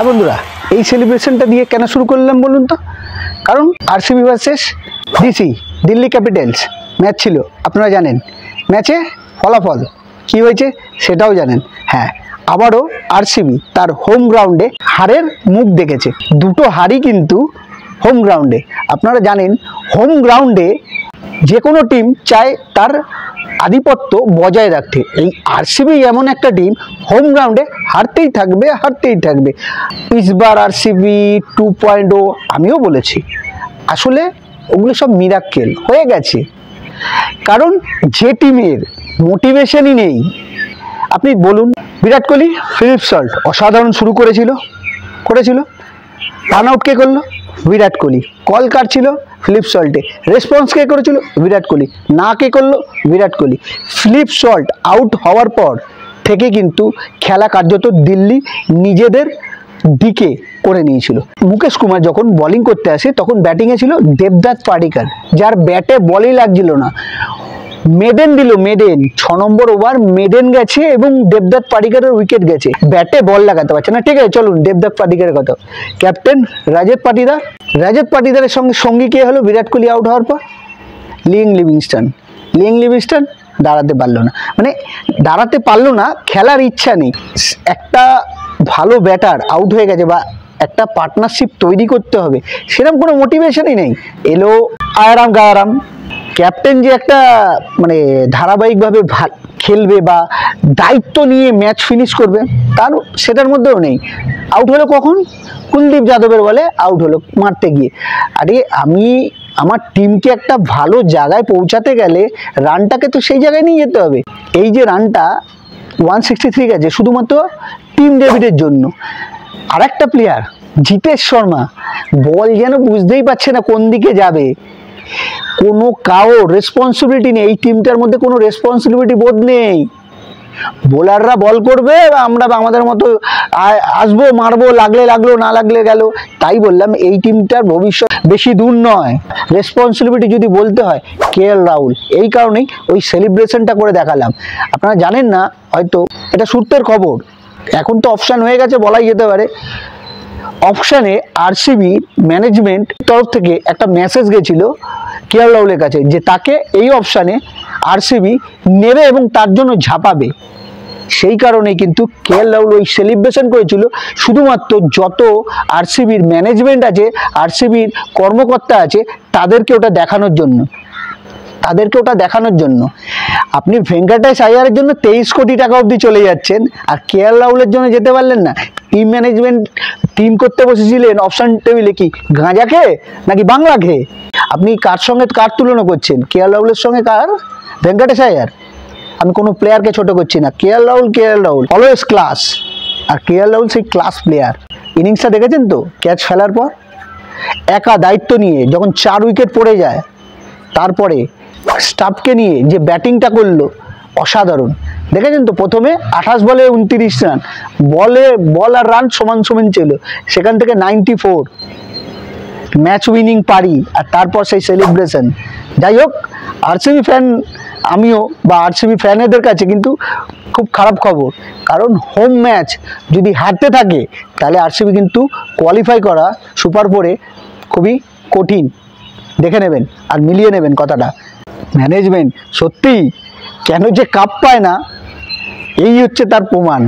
হ্যাঁ বন্ধুরা, এই সেলিব্রেশনটা দিয়ে কেন শুরু করলাম বলুন তো? কারণ RCB versus DC Delhi Capitals match ছিল, আপনারা জানেন। ম্যাচে ফলাফল কি হয়েছে সেটাও জানেন। হ্যাঁ, আবারও আরসিবি তার হোম গ্রাউন্ডে হারের মুখ দেখেছে। দুটো হারই কিন্তু হোম গ্রাউন্ডে। আপনারা জানেন, হোম গ্রাউন্ডে যে কোনো টিম চায় তার আধিপত্য বজায় রাখতে। এই আরসিবি এমন একটা টিম, হোম গ্রাউন্ডে হারতেই থাকবে। ইসবার আরসিবি 2.0 আমিও বলেছি, আসলে ওগুলো সব মিরাক্কেল হয়ে গেছে। কারণ যে টিমের মোটিভেশনই নেই, আপনি বলুন, বিরাট কোহলি ফিলিপ সল্ট অসাধারণ শুরু করেছিল। রান আউট কে করলো? বিরাট কোহলি। কল কার ছিল? ফিলিপ সল্টে। রেসপন্স কে করেছিল? বিরাট কোহলি। না কে করলো? Virat Kohli. Philip salt out হওয়ার পর থেকে কিন্তু খেলা কার্যত দিল্লি নিজেদের দিকে করে নিয়েছিল। মুকেশ কুমার যখন বোলিং করতে আসে তখন ব্যাটিংয়ে ছিল দেবদত্ত পাডিক্কর, যার ব্যাটে বলই লাগছিল না। মেডেন দিল, 6 নম্বর ওভার মেডেন গেছে এবং দেবদত্ত পাডিক্করের উইকেট গেছে। ব্যাটে বল লাগাতে পারছে না। ঠিক আছে, চলুন দেবদত্ত পাডিক্করের কথা। ক্যাপ্টেন রাজত পাটিদারের সঙ্গে সঙ্গী কে হলো বিরাট কোহলি আউট হওয়ার পর? লিয়েং লিভিংস্টন দাঁড়াতে পারলো না। দাঁড়াতে পারলো না, খেলার ইচ্ছা নেই। একটা ভালো ব্যাটার আউট হয়ে গেছে বা একটা পার্টনারশিপ তৈরি করতে হবে, সেরকম কোনো মোটিভেশনই নেই। এলো গায়ারাম। ক্যাপ্টেন যে একটা ধারাবাহিকভাবে খেলবে বা দায়িত্ব নিয়ে ম্যাচ ফিনিশ করবে, তার সেটার মধ্যেও নেই। আউট হলো কখন? কুলদীপ যাদবের বলে আউট হলো মারতে গিয়ে। আরে আমার টিমকে একটা ভালো জায়গায় পৌঁছাতে গেলে রানটাকে তো সেই জায়গায় নিয়ে যেতে হবে। এই যে রানটা 163 গেছে শুধুমাত্র টিম ডেভিডের জন্য। আর একটা প্লেয়ার জিতেশ শর্মা, বল যেন বুঝতেই পারছে না কোন দিকে যাবে। কোনো কারোর রেসপন্সিবিলিটি নেই, এই টিমটার মধ্যে কোনো রেসপন্সিবিলিটি বোধ নেই। বোলাররা বল করবে, আমরা আমাদের মতো আসবো, মারবো, লাগলে লাগলো, না লাগলে গেল। তাই বললাম, এই টিমটার ভবিষ্যৎ বেশি দূর নয়। রেসপন্সিবিলিটি যদি বলতে হয়, কেএল রাহুল। এই কারণেই ওই সেলিব্রেশনটা করে দেখালাম। আপনারা জানেন না হয়তো, এটা সূত্রের খবর, এখন তো অপশান হয়ে গেছে বলাই যেতে পারে। অপশানে আরসিবি ম্যানেজমেন্ট তরফ থেকে একটা মেসেজ গেছিল কেএল রাহুলের কাছে যে তাকে এই অপশানে আরসিবি নেবে এবং তার জন্য ঝাঁপাবে। সেই কারণেই কিন্তু কেএল রাহুল ওই সেলিব্রেশন করেছিল শুধুমাত্র যত আরসিবির ম্যানেজমেন্ট আছে, আরসিবির কর্মকর্তা আছে, তাদেরকে ওটা দেখানোর জন্য। আপনি ভেঙ্কটেশ আইয়ারের জন্য 23 কোটি টাকা অবধি চলে যাচ্ছেন, আর কেএল রাহুলের জন্য যেতে পারলেন না। টিম ম্যানেজমেন্ট টিম করতে বসেছিলেন অপশন টেবিলে কি গাঁজা খেয়ে নাকি বাংলা খেয়ে? আপনি কার সঙ্গে কার তুলনা করছেন? কেএল রাহুলের সঙ্গে কার? ভেঙ্কটেশ আইয়ার। আমি কোনো প্লেয়ারকে ছোট করছি না। KL Rahul always class. আর কেএল রাহুল সেই ক্লাস প্লেয়ার। ইনিংসটা দেখেছেন তো? ক্যাচ ফেলার পর একা দায়িত্ব নিয়ে যখন 4 উইকেট পড়ে যায়, তারপরে স্টাফকে নিয়ে যে ব্যাটিংটা করলো, অসাধারণ। দেখেছেন তো? প্রথমে 28 বলে 29 রান, বল আর রান সমান ছিল, সেখান থেকে 94 ম্যাচ উইনিং পারি, আর তারপর সেই সেলিব্রেশন। যাই হোক, আরসিবি ফ্যান আমিও, বা আরসিবি ফ্যানেদের কাছে কিন্তু খুব খারাপ খবর। কারণ হোম ম্যাচ যদি হারতে থাকে, তাহলে আরসিবি কিন্তু কোয়ালিফাই করা সুপার 4-এ খুবই কঠিন। দেখে নেবেন আর মিলিয়ে নেবেন কথাটা। ম্যানেজমেন্ট সত্যি কেন যে কাপ পায় না, এই হচ্ছে তার প্রমাণ।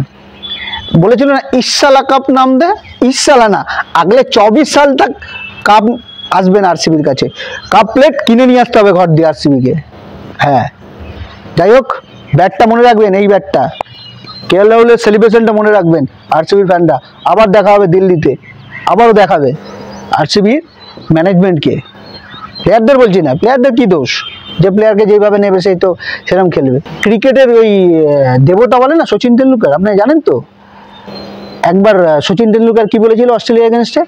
বলেছিল না ইসালা কাপ নাম দেয়, ইসালা না, আগলে 24 সাল তক কাপ আসবে না আরসিবির কাছে। কাপ প্লেট কিনে নিয়ে আসতে হবে ঘর দিয়ে আরসিবিকে। হ্যাঁ, যাই হোক, ব্যাটটা মনে রাখবেন, এই ব্যাটটা কেএল রাহুলের সেলিব্রেশনটা মনে রাখবেন আরসিবির ফ্যানরা। আবার দেখা হবে দিল্লিতে, আবারও দেখাবে আরসিবির ম্যানেজমেন্টকে। প্লেয়ারদের বলছি না, প্লেয়ারদের কি দোষ? যে প্লেয়ারকে যেভাবে নেবে সেই তো সেরকম খেলবে। ক্রিকেটের ওই দেবতা বলে না সচিন তেন্ডুলকার, আপনি জানেন তো? একবার সচিন তেন্ডুলকার কি বলেছিল অস্ট্রেলিয়া এগেনস্টে?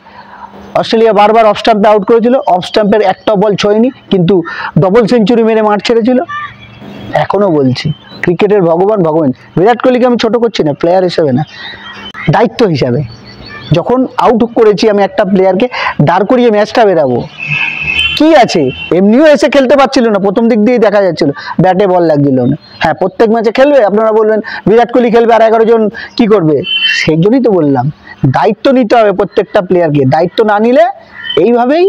অস্ট্রেলিয়া বারবার অফ স্টাম্পে আউট করেছিল, অফ স্টাম্পের একটা বল ছোঁয়নি, কিন্তু ডবল সেঞ্চুরি মেরে মাঠ ছেড়েছিল। এখনও বলছি, ক্রিকেটের ভগবান। বিরাট কোহলিকে আমি ছোট করছি না, প্লেয়ার হিসেবে না, দায়িত্ব হিসাবে। যখন আউট করেছি আমি একটা প্লেয়ারকে, দাঁড় করিয়ে ম্যাচটা বেরাবো। কি আছে, এমনিও এসে খেলতে পারছিল না, প্রথম দিক দিয়ে দেখা যাচ্ছিল ব্যাটে বল লাগছিল না। হ্যাঁ, প্রত্যেক ম্যাচে খেলবে, আপনারা বলবেন বিরাট কোহলি খেলবে আর 11 জন কি করবে? সেই জন্যই তো বললাম দায়িত্ব নিতে হবে প্রত্যেকটা প্লেয়ারকে, দায়িত্ব না নিলে এইভাবেই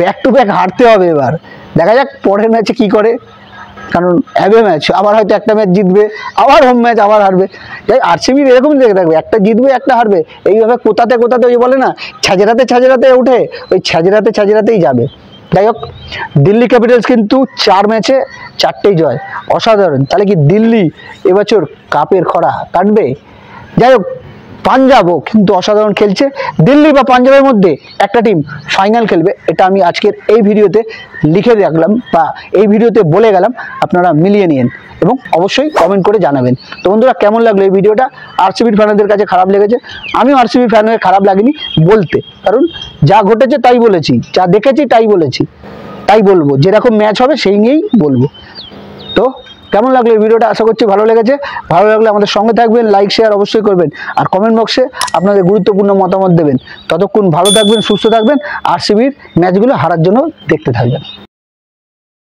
ব্যাক টু ব্যাক হারতে হবে। এবার দেখা যাক পরের ম্যাচে কি করে, কারণ অ্যাওয়ে ম্যাচ, আবার হয়তো একটা ম্যাচ জিতবে, আবার হোম ম্যাচ আবার হারবে। যাই আরসিবির এরকম দেখে থাকবে, একটা জিতবে একটা হারবে, এইভাবে কোথাতে কোথাতে ওই বলে না ছাজেরাতে উঠে, ওই ছাজেরাতেই যাবে। যাই হোক, দিল্লি ক্যাপিটালস কিন্তু 4 ম্যাচে 4টেই জয়, অসাধারণ। তাহলে কি দিল্লি এবছর কাপের খরা কাটবে? যাই হোক, পাঞ্জাবও কিন্তু অসাধারণ খেলছে। দিল্লি বা পাঞ্জাবের মধ্যে একটা টিম ফাইনাল খেলবে, এটা আমি আজকের এই ভিডিওতে লিখে রাখলাম বা এই ভিডিওতে বলে গেলাম, আপনারা মিলিয়ে নিন এবং অবশ্যই কমেন্ট করে জানাবেন। তো বন্ধুরা, কেমন লাগলো এই ভিডিওটা? আরসিবির ফ্যানদের কাছে খারাপ লেগেছে? আমি আরসিবির ফ্যান হয়ে খারাপ লাগেনি বলতে, কারণ যা ঘটেছে তাই বলেছি, যা দেখেছি তাই বলেছি, তাই বলবো, যেরকম ম্যাচ হবে সেই নিয়েই বলবো। তো কেমন লাগলো এই ভিডিওটা? আশা করছি ভালো লেগেছে। ভালো লাগলে আমাদের সঙ্গে থাকবেন, লাইক শেয়ার অবশ্যই করবেন, আর কমেন্ট বক্সে আপনাদের গুরুত্বপূর্ণ মতামত দেবেন। ততক্ষণ ভালো থাকবেন, সুস্থ থাকবেন, আরসিবির ম্যাচগুলো হারার জন্য দেখতে থাকবেন।